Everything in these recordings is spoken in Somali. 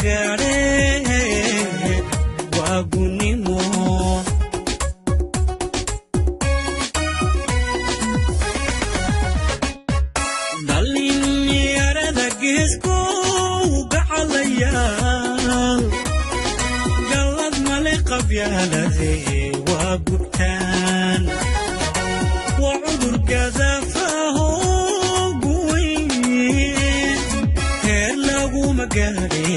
gaadhe waa gunnimo dhalinyarada geesko gacalayaal galad male qabyaalade waa gubtaan waa cudur gadaafaho guweyn heer laguma gaadhe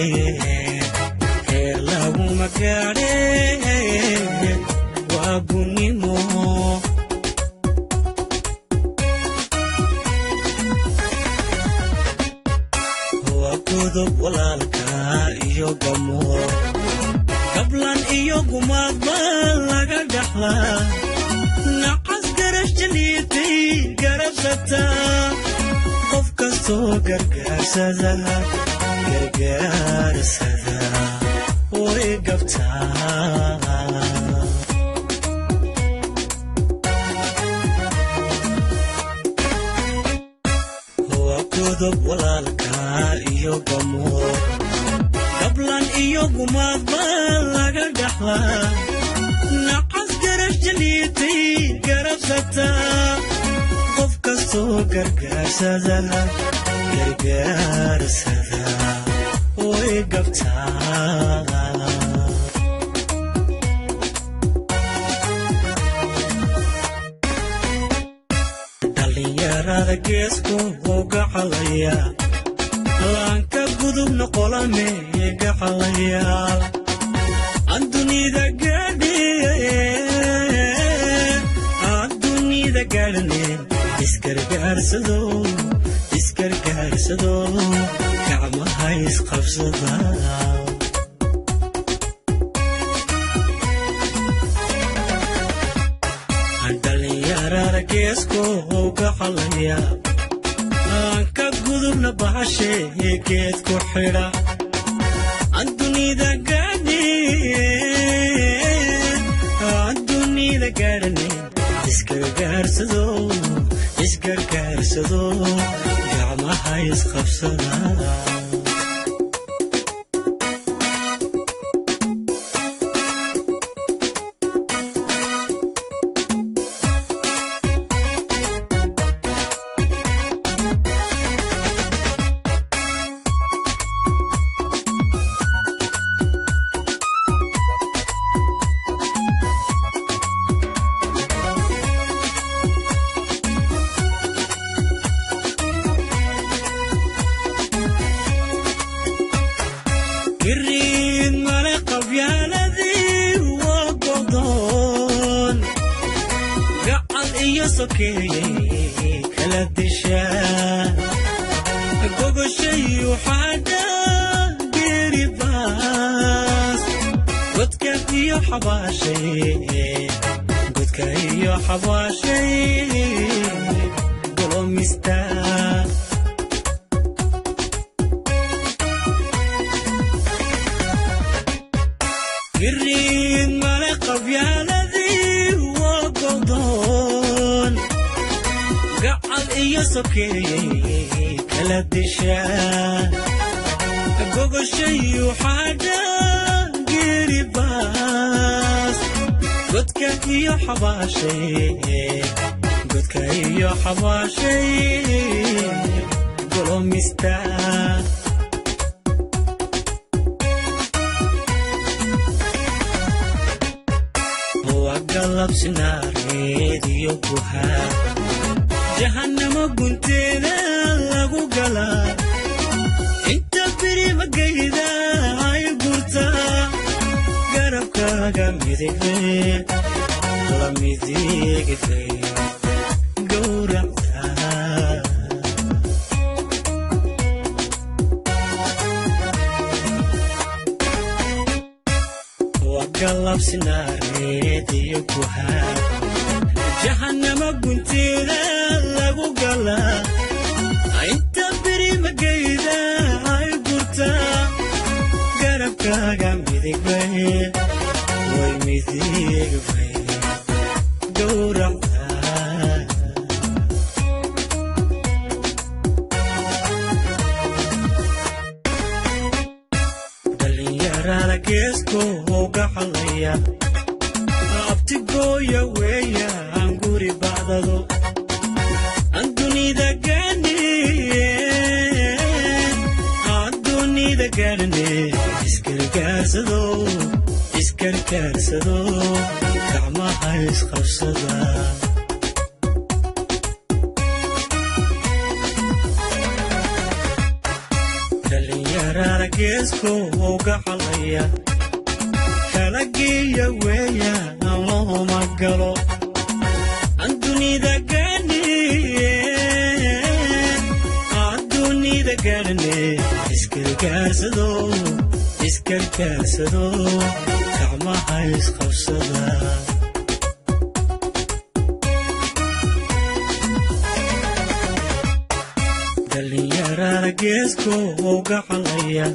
waa gunnimo godob walaalka iyo gamo gablan iyo gumaad baa laga dhaxlaa nacas garash jaliitay garabsata qof kastoo gargaarsada way gabtaa godob walaalka iyo gamo gablan iyo gumaad baa laga dhaxlaa nacas garash jaliitay garabsata qof kastoo gargaarsada way gabtaa dhalinyarada geesko gacalaya laanka gudubna qolame gacalayaal adduunida gaadhane isgargaarsado gacmaha isqabsada dhalinyarada geesko gacalaya laanka gudubna bahashe geed ku xidha adduunida gaadhane isgargaarsado gacmaha isqabsada قريد ملقب يا الذي وقضون قعد يسكي كلا الدشاء قوق الشي وحاجة قريباس قدك يا حباشي قولوا مستاء قريد ملقب يا الذي وقضون قعد يسكي كلا الدشاء قوق الشي وحاجة قريباس قدك يا حباشي قولوا مستاء قلب سناريد يبوها جهنم قنتنا لغو قلا انت بري مقيدا هاي قرطا قربك قميدك لميدك في قورمتا قلب سناريد يبوها جهنم قنتنا لغو قلا انت بري مقيدا هاي قرطا قربك قميدك في ويميدك في قورمتا gacalaya abtigooya weeya aan guri bacdado aan dunida gaadhane iskarkaarsado gacmaha isqabsada dhalinyarada geesko oo gacalaya kala geeya weeya aan looma galo aan dunida gaadhane iskarkaarsado gacmaha isqabsada dhalinyarada geesko oo gacalaya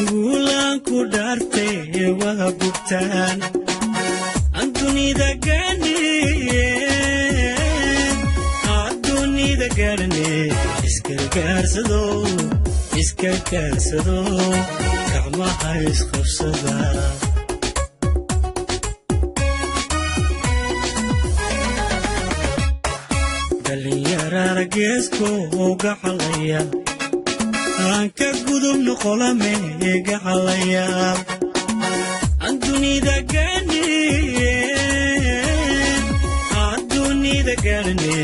guulaan ku dhaartay wada gubtaan aan dunida gaadhane iskarkaarsado gacmaha isqabsada dhalinyarada geesko oo gacalaya aan ka gudubno qolame ee gacalaya aan dunida gaadhane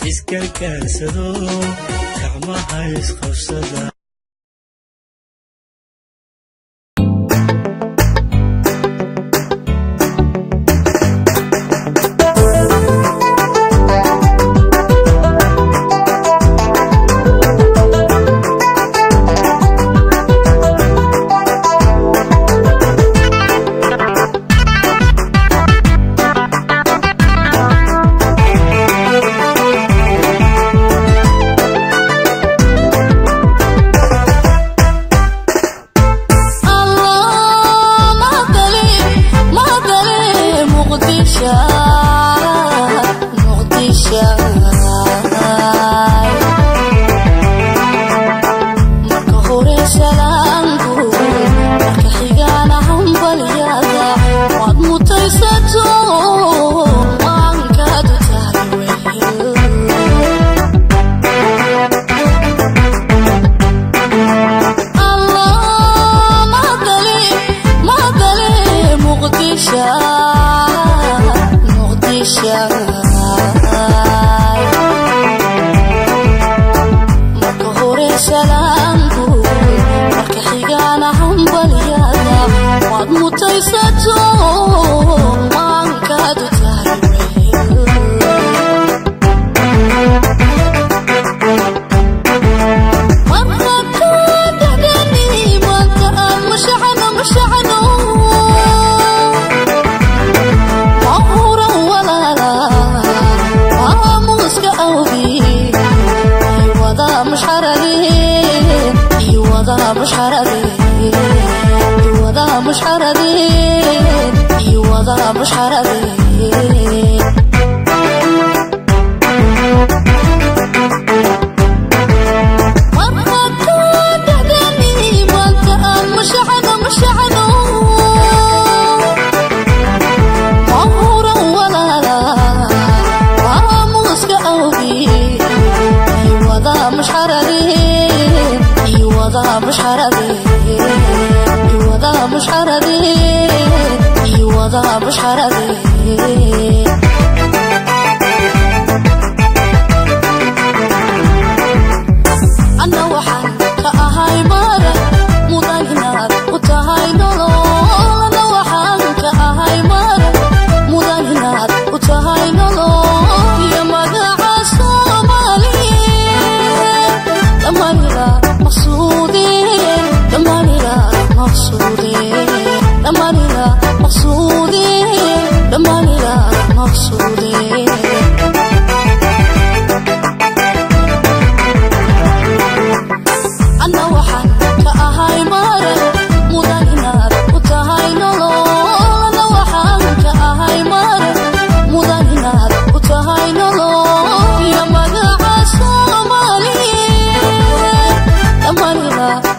iskarkaarsado gacmaha isqabsada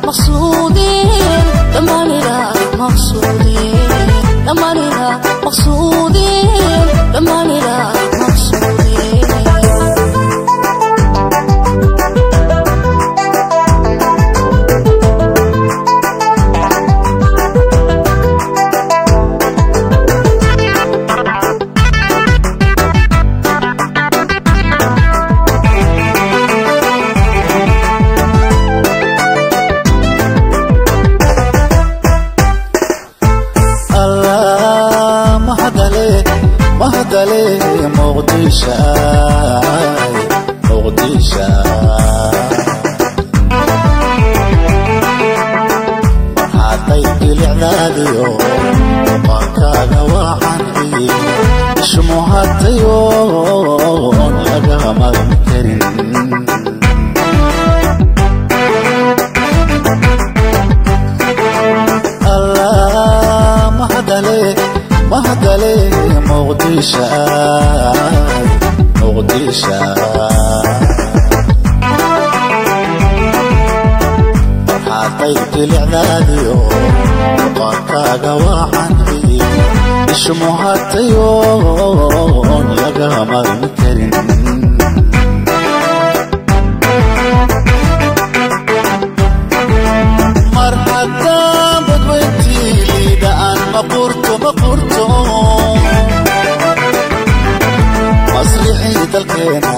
مقصودين دماننا mahadale muqdisho muqdisho haday bilicdaadiyo qankaaga waxaan shumuhatayo laga magan karin mahadale muqdisho muqdisho haday bilicdaadiyo qankaaga waxaan shumuhatayo laga magan karin mar haddaan badweyntiida aan maqurto masrixii dalkeena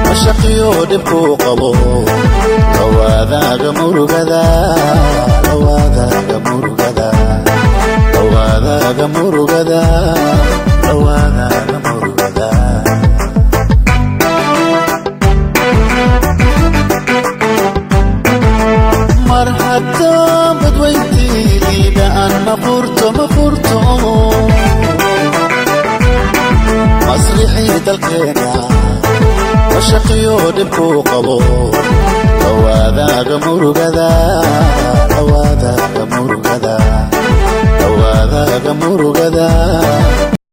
mashaqiyo dhibkuu qabo lawaadaaga murugada lawaadaaga murugada lawaadaaga murugada lawaadaaga murugada mar haddaan badweyntiida aan maqurto masrixii dalkeena mashaqiyo dhibkuu qabo lawaadaaga murugada lawaadaaga murugada lawaadaaga murugada